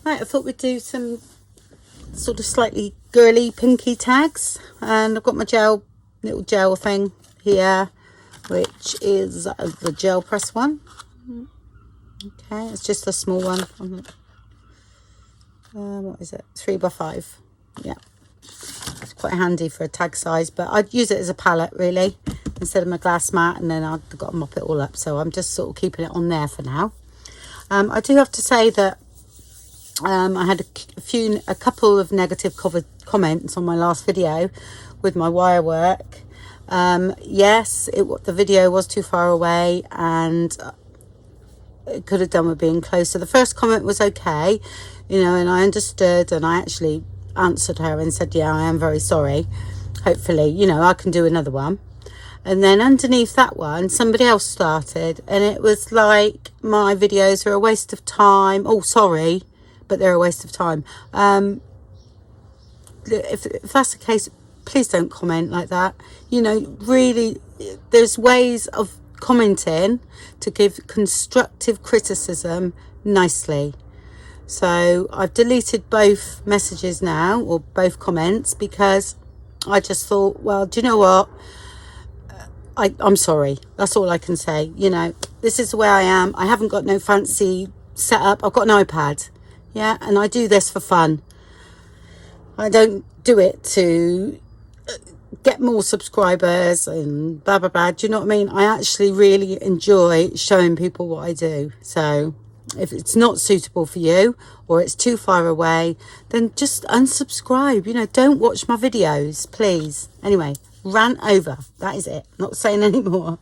Right, I thought we'd do some sort of slightly girly pinky tags, and I've got my little gel thing here, which is the gel press one. Okay, it's just a small one. What is it? 3x5. Yeah, it's quite handy for a tag size, but I'd use it as a palette really instead of my glass mat, and then I've got to mop it all up. So I'm just sort of keeping it on there for now. I do have to say that I had a couple of negative comments on my last video with my wire work. Yes, the video was too far away, and it could have done with being closer. The first comment was okay, and I understood, and I actually answered her and said, yeah, I am very sorry. Hopefully, I can do another one. And then underneath that one, somebody else started, and it was like, my videos are a waste of time. Oh, sorry, but they're a waste of time. If that's the case, please don't comment like that. Really, there's ways of commenting to give constructive criticism nicely. So I've deleted both messages now, or both comments, because I just thought, well, do you know what? I'm sorry. That's all I can say. This is the way I am. I haven't got no fancy setup. I've got an iPad. Yeah, and I do this for fun. I don't do it to get more subscribers and blah, blah, blah. Do you know what I mean? I actually really enjoy showing people what I do. So if it's not suitable for you, or it's too far away, then just unsubscribe. Don't watch my videos, please. Anyway, rant over. That is it. Not saying any more.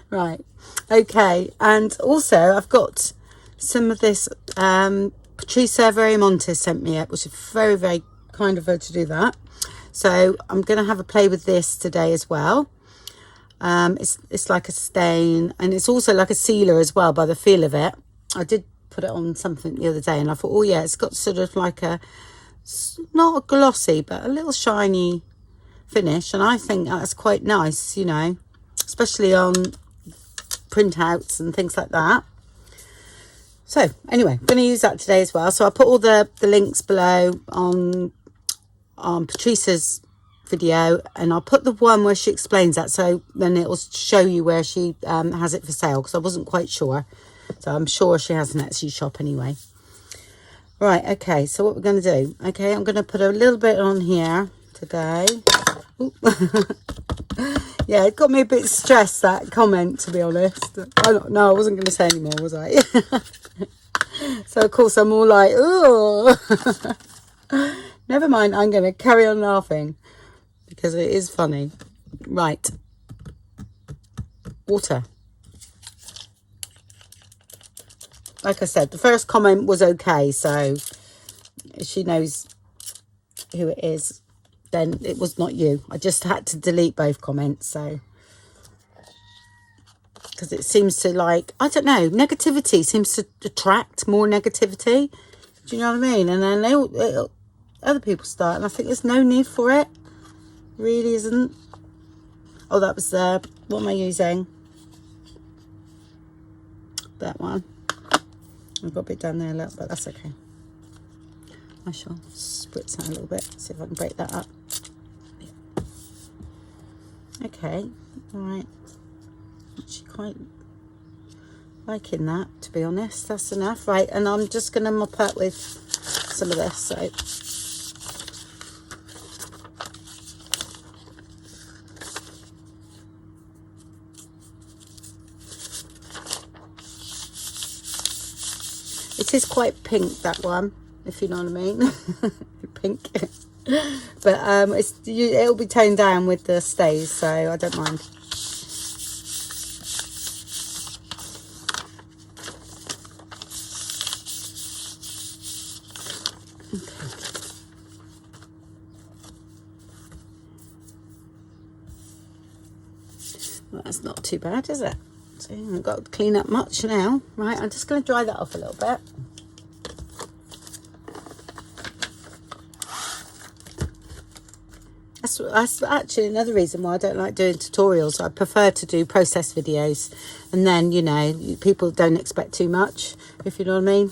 Right. Okay. And also I've got some of this Patricia Viramontes sent me up, which is very, very kind of her to do that. So I'm going to have a play with this today as well. It's like a stain, and it's also like a sealer as well by the feel of it. I did put it on something the other day, and I thought, oh yeah, it's got sort of like not a glossy, but a little shiny finish, and I think that's quite nice, especially on printouts and things like that. So anyway, I'm going to use that today as well. So I'll put all the links below on Patricia's video, and I'll put the one where she explains that, so then it will show you where she has it for sale, because I wasn't quite sure. So I'm sure she has an Etsy shop anyway. Right, okay, so what we're going to do, okay, I'm going to put a little bit on here today. Yeah, it got me a bit stressed, that comment, to be honest. I wasn't going to say any more, was I? So of course I'm all like, oh. Never mind, I'm going to carry on laughing because it is funny. Right. Water. Like I said, the first comment was okay, so she knows who it is. Then it was not you. I just had to delete both comments, so. Because it seems to, like, I don't know, negativity seems to attract more negativity. Do you know what I mean? And then other people start, and I think there's no need for it. Really isn't. Oh, that was what am I using? That one. I've got a bit down there a little, but that's okay. I shall spritz that a little bit, see if I can break that up. Okay, all right. Actually quite liking that, to be honest. That's enough. Right, and I'm just going to mop up with some of this. So it is quite pink, that one, if you know what I mean. Pink. But it'll be toned down with the stays, so I don't mind. Well, that's not too bad, is it? So I've got to clean up much now. Right, I'm just going to dry that off a little bit. That's actually another reason why I don't like doing tutorials. I prefer to do process videos, and then, you know, people don't expect too much, if you know what I mean.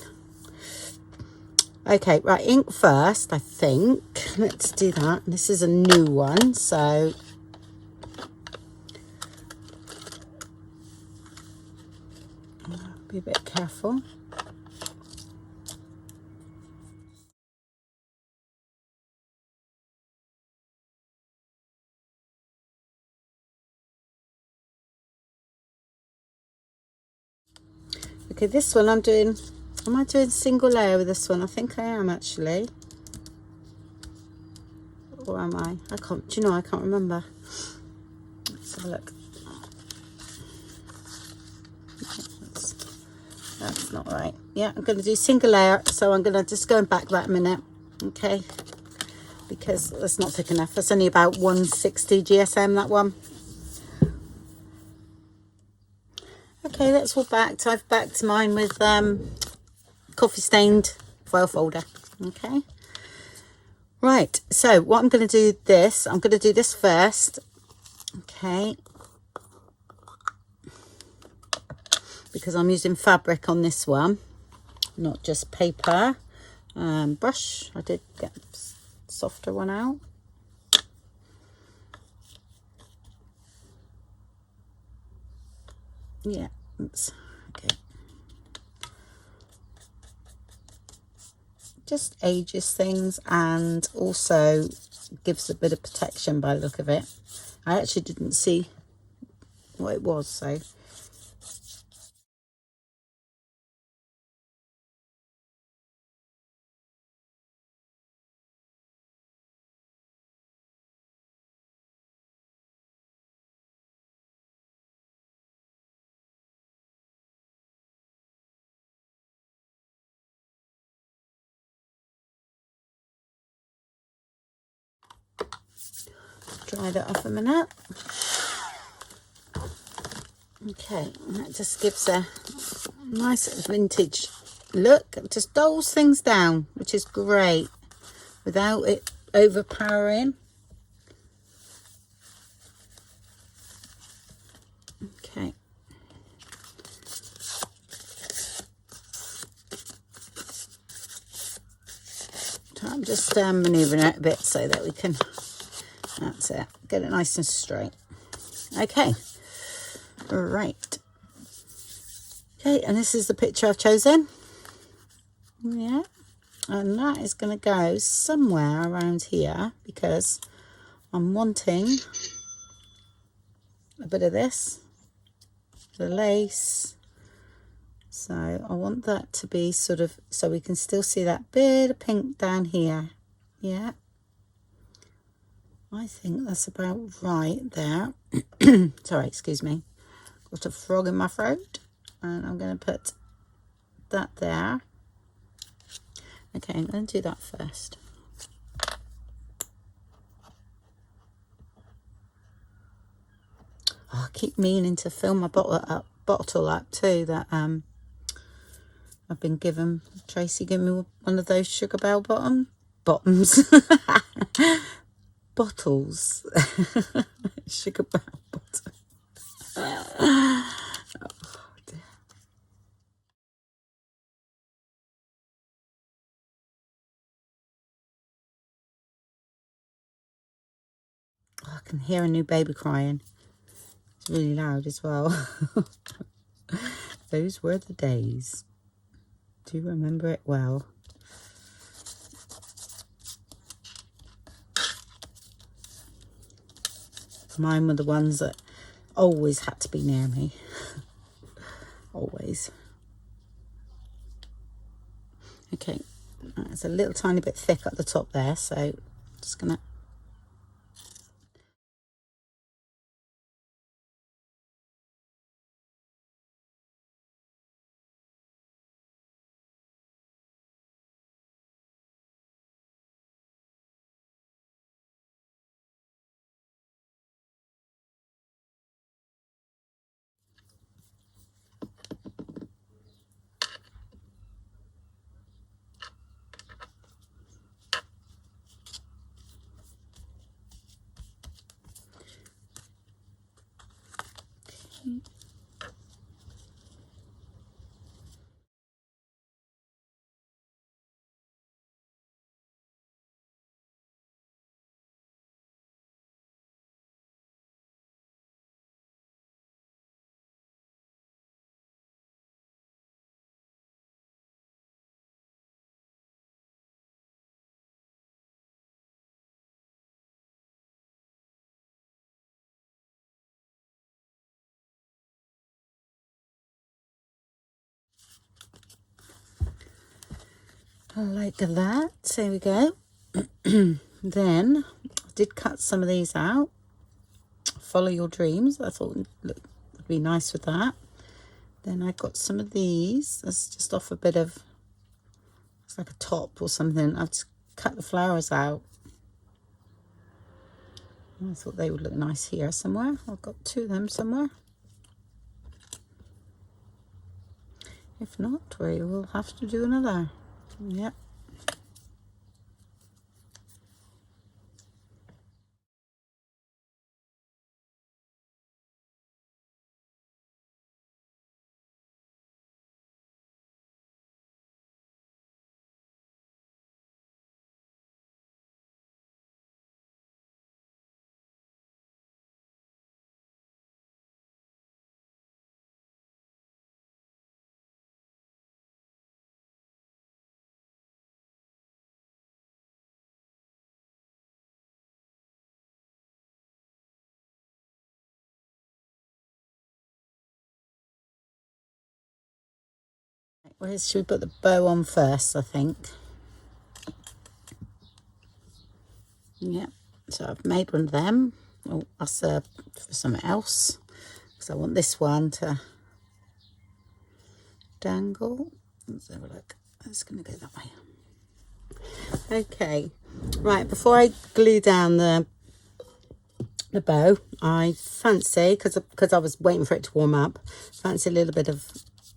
Okay, right, ink first, I think. Let's do that. This is a new one, so be a bit careful. Okay, this one I'm doing, am I doing single layer with this one? I think I am actually. Or am I? I can't, do you know, I can't remember. Let's have a look. That's not right. Yeah, I'm going to do single layer, so I'm going to just go back that a minute. Okay, because that's not thick enough. That's only about 160 GSM, that one. Okay, that's all backed. I've backed mine with coffee stained foil folder. Okay, right, so what I'm going to do this, I'm going to do this first. Okay, because I'm using fabric on this one, not just paper. Brush, I did get a softer one out. Yeah, that's okay. Just ages things and also gives a bit of protection by the look of it. I actually didn't see what it was, so dry that off a minute. Okay, that just gives a nice vintage look. It just dulls things down, which is great without it overpowering. Okay. So I'm just manoeuvring it a bit so that we can, that's it, get it nice and straight. Okay, right. Okay, and this is the picture I've chosen. Yeah, and that is going to go somewhere around here because I'm wanting a bit of this, the lace. So I want that to be sort of, so we can still see that bit of pink down here. Yeah, I think that's about right there. Sorry, excuse me. Got a frog in my throat. And I'm going to put that there. Okay, I'm going to do that first. Oh, I keep meaning to fill my bottle up too. That I've been given. Tracy gave me one of those sugar bell bottoms. Bottles. Sugar bell bottom. Oh, dear. Oh, I can hear a new baby crying. It's really loud as well. Those were the days. Do you remember it well? Mine were the ones that always had to be near me. Always. Okay, it's a little tiny bit thick at the top there, so I'm just gonna like that. There we go. Then I did cut some of these out. Follow your dreams. I thought would be nice with that. Then I got some of these. That's just off a bit of, it's like a top or something. I've just cut the flowers out. I thought they would look nice here somewhere. I've got 2 of them somewhere. If not, we will have to do another. Yep. Where should we put the bow on first, I think? Yep. So I've made one of them. Oh, that's for something else. Because I want this one to dangle. Let's have a look. It's going to go that way. Okay. Right, before I glue down the bow, I fancy, because I was waiting for it to warm up, fancy a little bit of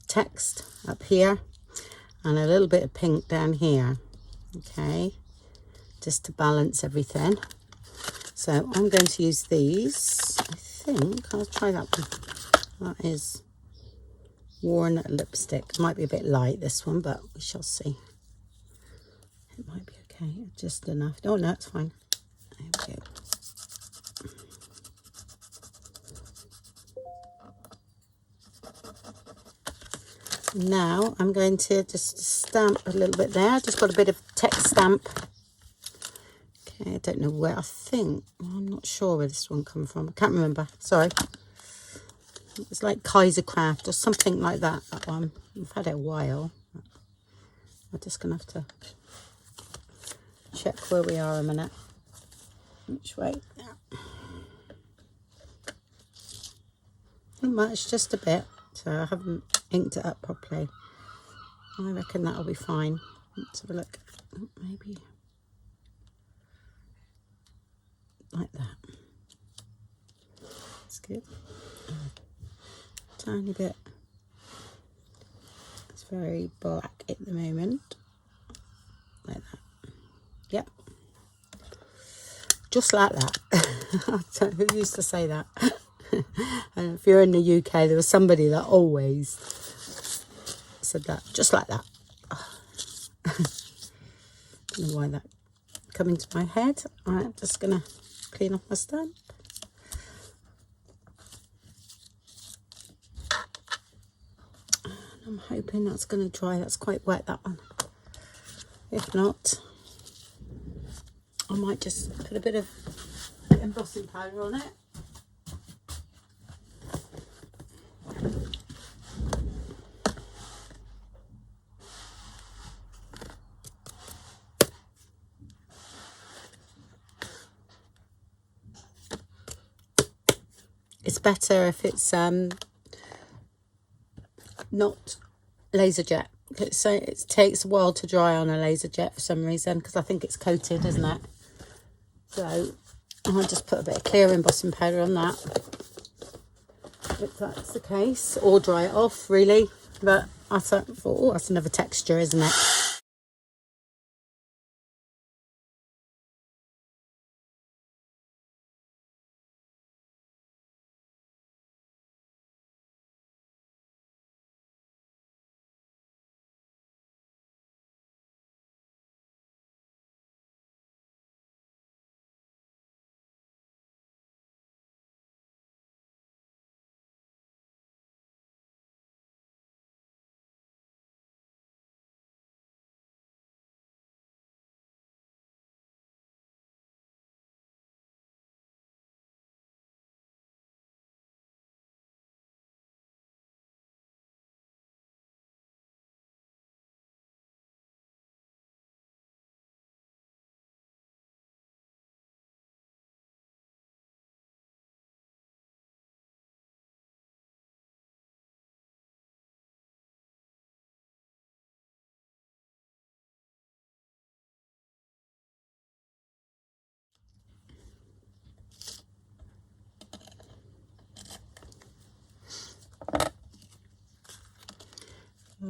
text up here and a little bit of pink down here. Okay, just to balance everything. So I'm going to use these. I think I'll try that one. That is Worn Lipstick. It might be a bit light, this one, but we shall see. It might be okay, just enough. Oh no, it's fine. There we go. Now I'm going to just stamp a little bit there. Just got a bit of text stamp. Okay, I don't know where. I think, I'm not sure where this one come from. I can't remember. Sorry. It's like Kaiser Craft or something like that. That one. I've had it a while. I'm just gonna have to check where we are a minute. Which way? Yeah. Not much, just a bit. So I haven't inked it up properly. I reckon that'll be fine. Let's have a look. Maybe like that. That's good. Tiny bit. It's very black at the moment. Like that. Yep. Just like that. Who used to say that? And if you're in the UK, there was somebody that always said that. Just like that. Don't know why that come into my head. Alright, I'm just gonna clean off my stamp. And I'm hoping that's gonna dry. That's quite wet, that one. If not, I might just put a bit of embossing powder on it. It's better if it's not laser jet. So it takes a while to dry on a laser jet for some reason, because I think it's coated, isn't it? So I'll just put a bit of clear embossing powder on that, if that's the case, or dry it off really. But I thought, oh, that's another texture, isn't it?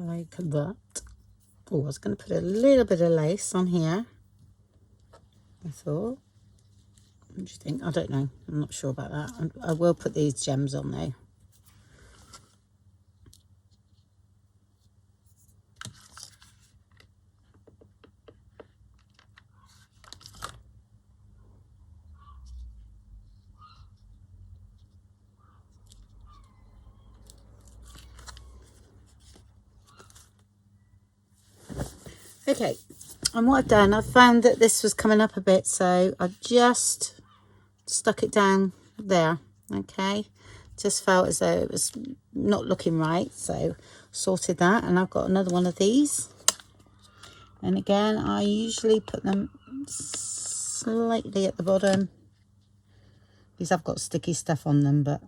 like that. Oh, I was going to put a little bit of lace on here, I thought. What do you think? I don't know. I'm not sure about that. I will put these gems on though. Okay, and what I've done, I've found that this was coming up a bit, so I just stuck it down there. Okay, just felt as though it was not looking right, so sorted that. And I've got another one of these, and again I usually put them slightly at the bottom because I've got sticky stuff on them, but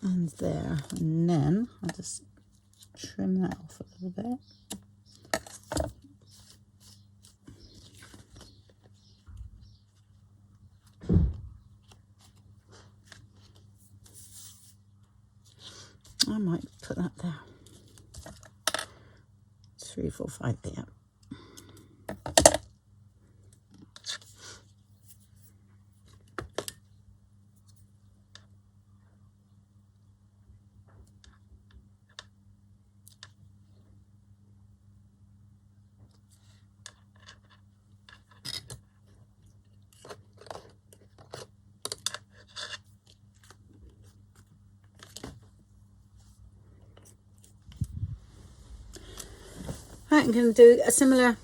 and there, and then I'll just trim that off a little bit. I might put that there. 3, 4, 5 there. Right, I'm going to do a similar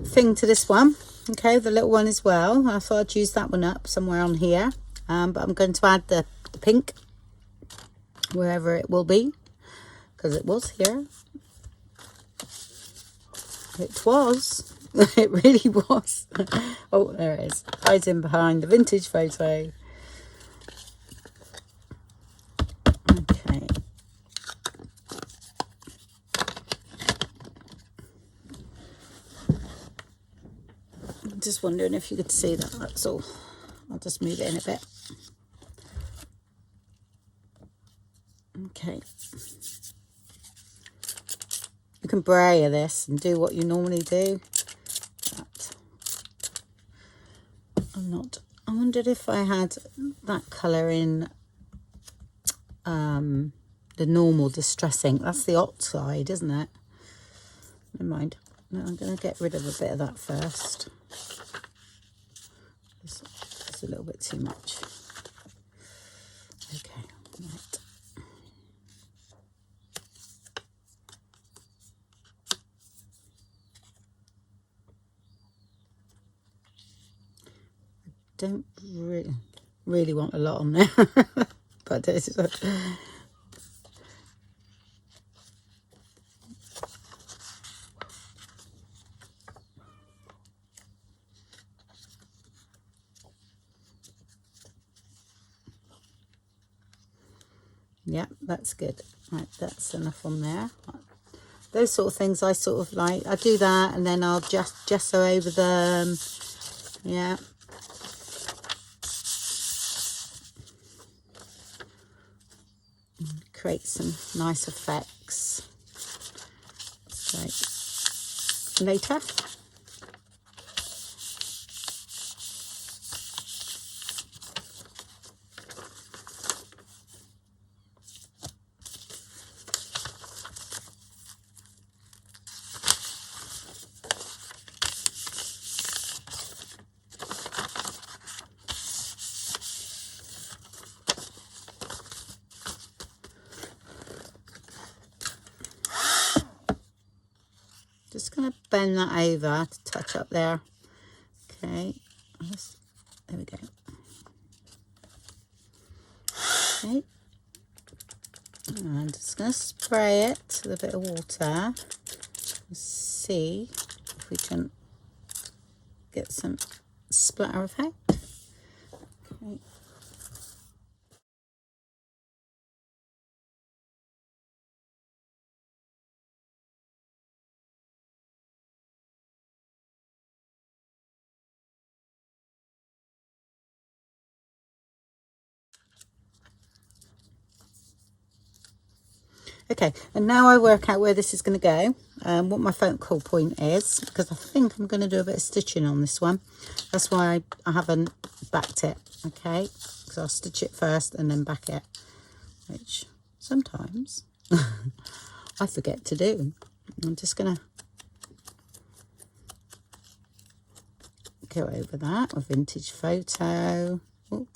thing to this one, okay, the little one as well. I thought I'd use that one up somewhere on here, but I'm going to add the pink wherever it will be, because it was here. It was. It really was. Oh, there it is. Hiding behind the vintage photo. Okay. I'm just wondering if you could see that, that's all. I'll just move it in a bit. Okay. You can brayer this and do what you normally do. But I'm not. I wondered if I had that colour in the normal distressing. That's the oxide, isn't it? Never mind. No, I'm going to get rid of a bit of that first. It's a little bit too much. Okay, right. Don't really want a lot on there, but it's yeah, that's good. Right, that's enough on there. Those sort of things I sort of like. I do that and then I'll just gesso over them. Yeah. Create some nice effects. So later. Just going to bend that over to touch up there. Okay, there we go. Okay, and I'm just going to spray it with a bit of water. See if we can get some splatter effect. Okay. Okay, and now I work out where this is going to go, what my focal point is, because I think I'm going to do a bit of stitching on this one. That's why I haven't backed it, okay? Because I'll stitch it first and then back it, which sometimes I forget to do. I'm just going to go over that with vintage photo. Ooh.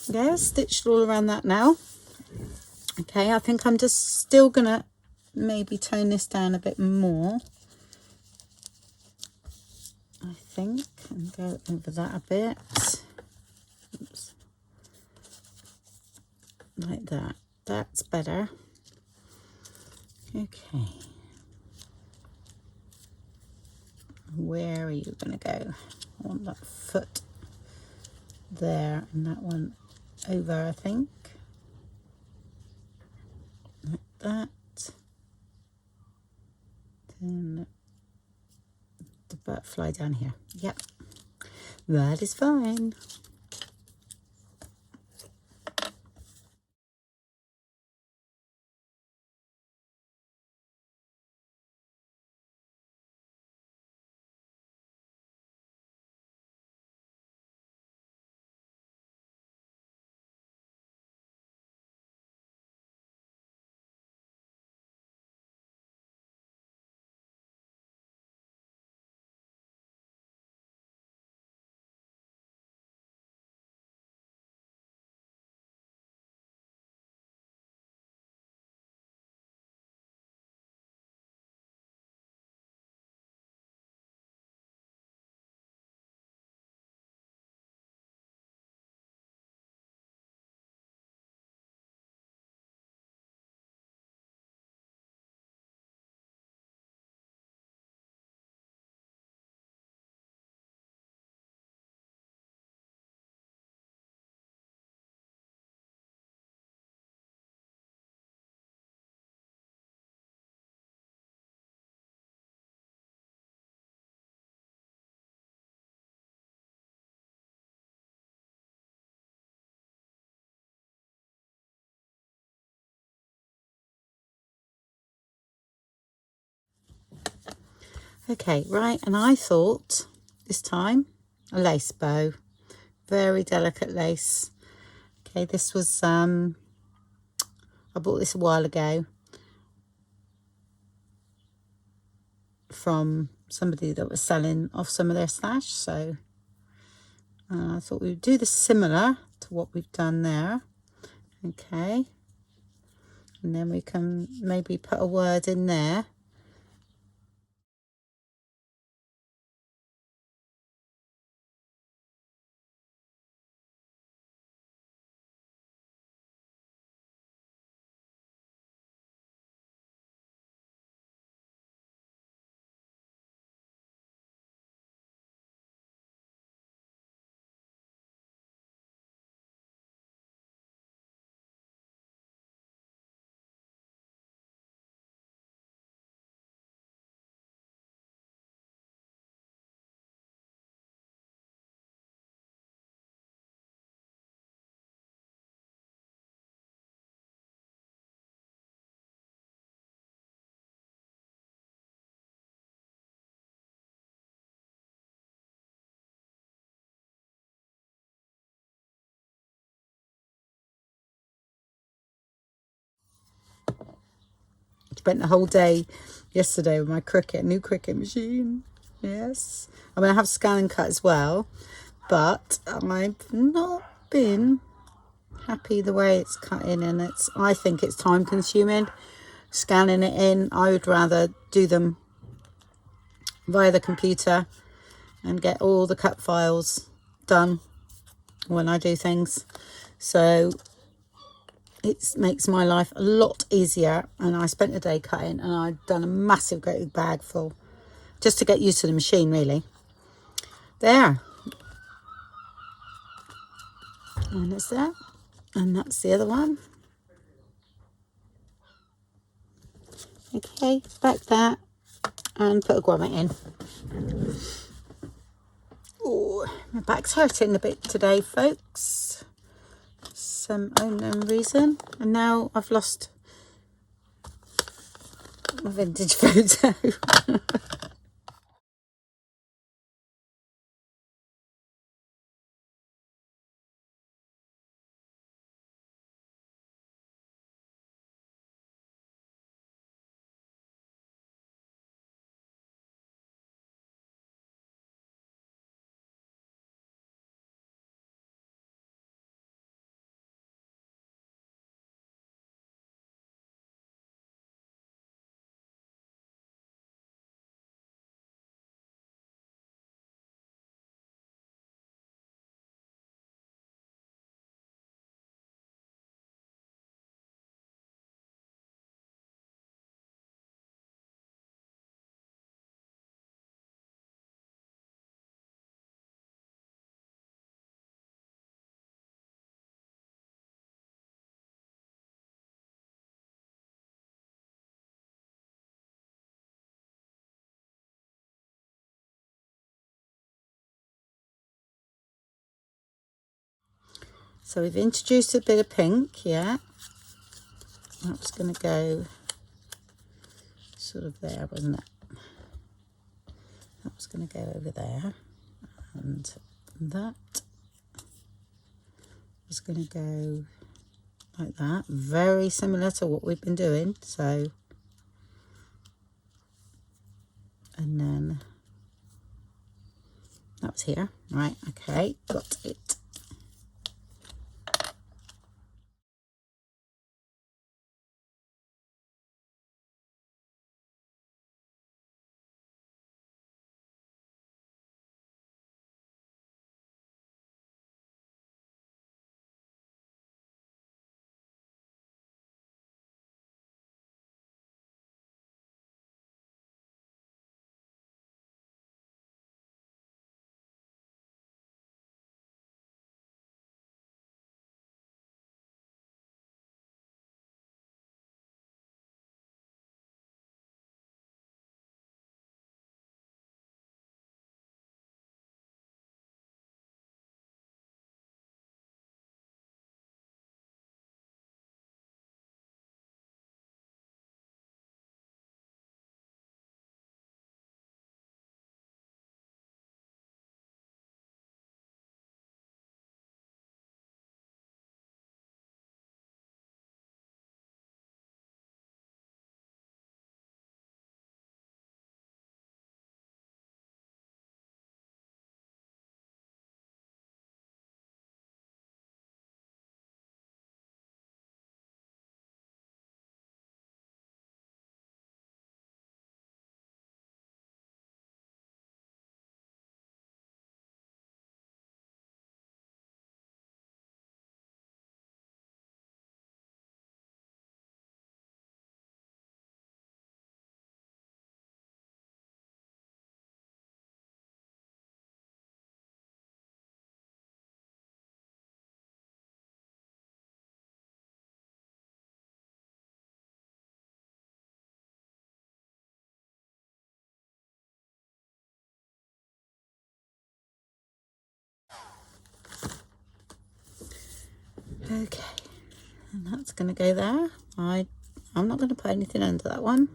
Yeah, stitched all around that now. Okay, I think I'm just still gonna maybe tone this down a bit more. I think, and go over that a bit. Oops. Like that. That's better. Okay. Where are you gonna go? I want that foot there and that one over, I think. Like that. Then the butterfly down here. Yep. That is fine. Okay, right, and I thought this time a lace bow, very delicate lace. Okay, this was I bought this a while ago from somebody that was selling off some of their stash, so I thought we would do the similar to what we've done there. Okay, and then we can maybe put a word in there. Spent the whole day yesterday with my new Cricut machine. Yes, I mean I have scan and cut as well, but I've not been happy the way it's cutting, and I think it's time consuming scanning it in. I would rather do them via the computer and get all the cut files done when I do things, so it makes my life a lot easier. And I spent a day cutting, and I've done a massive great bag full just to get used to the machine, really. There, and it's there, and that's the other one. Okay, back that and put a grommet in. Oh, my back's hurting a bit today, folks. Some unknown reason. And now I've lost my vintage photo. So we've introduced a bit of pink, yeah. That was going to go sort of there, wasn't it? That was going to go over there, and that was going to go like that, very similar to what we've been doing. So, and then that was here, right? Okay, got it. Okay, and that's going to go there. I'm not going to put anything under that one.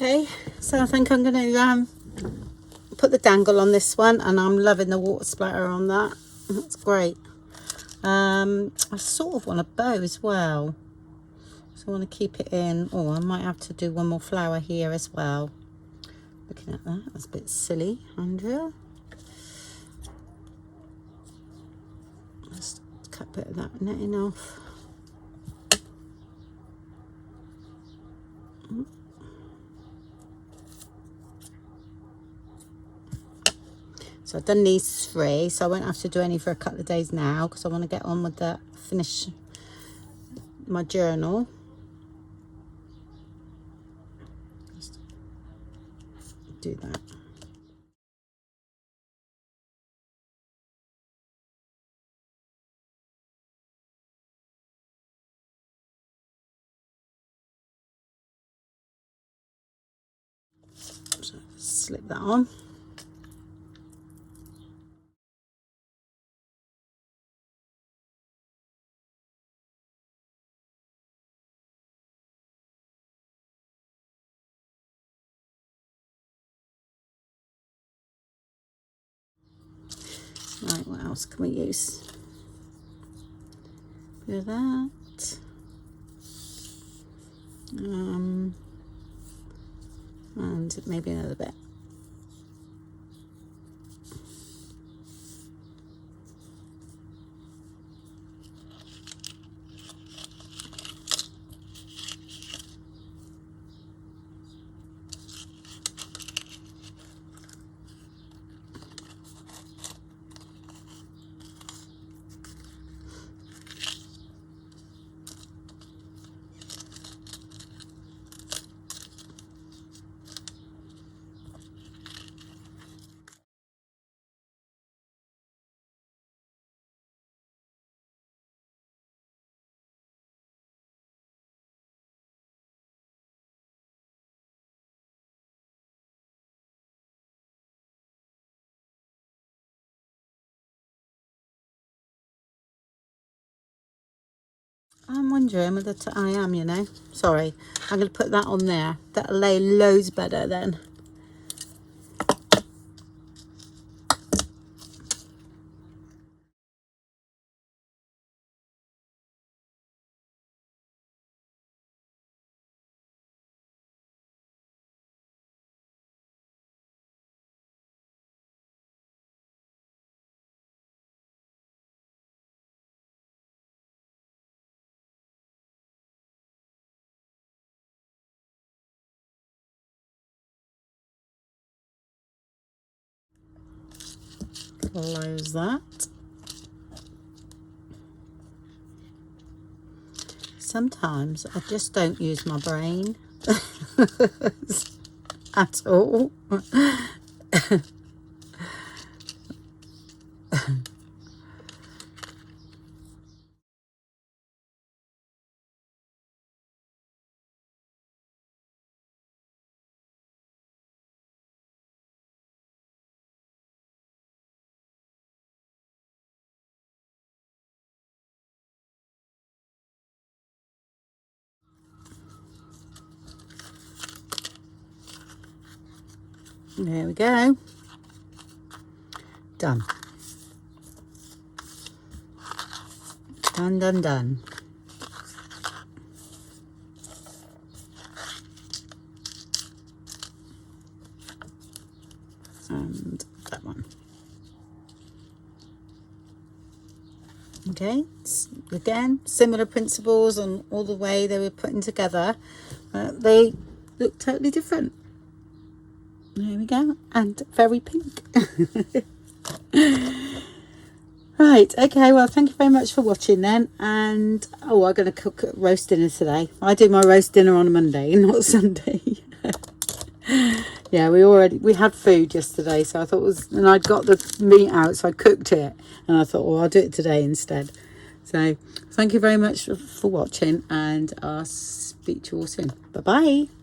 Okay, so I think I'm going to put the dangle on this one, and I'm loving the water splatter on that. That's great. I sort of want a bow as well, so I want to keep it in. Oh, I might have to do one more flower here as well. Looking at that, that's a bit silly, Andrea. Let's cut a bit of that netting off. So I've done these 3, so I won't have to do any for a couple of days now, because I want to get on with the finish my journal. Just do that. So slip that on. Right, what else can we use? Bit of that. And maybe another bit. I'm wondering whether I am, you know. Sorry, I'm going to put that on there. That'll lay loads better then. Close that. Sometimes I just don't use my brain at all. There we go. Done. Done, done, done. And that one. Okay, again, similar principles on all the way they were putting together. They look totally different. There we go, and very pink. Right, okay, well, thank you very much for watching then. And oh, I'm going to cook roast dinner today. I do my roast dinner on a Monday, not Sunday. Yeah, we had food yesterday, so I thought it was, and I'd got the meat out, so I cooked it, and I thought, well, I'll do it today instead. So thank you very much for watching, and I'll speak to you all soon. Bye bye.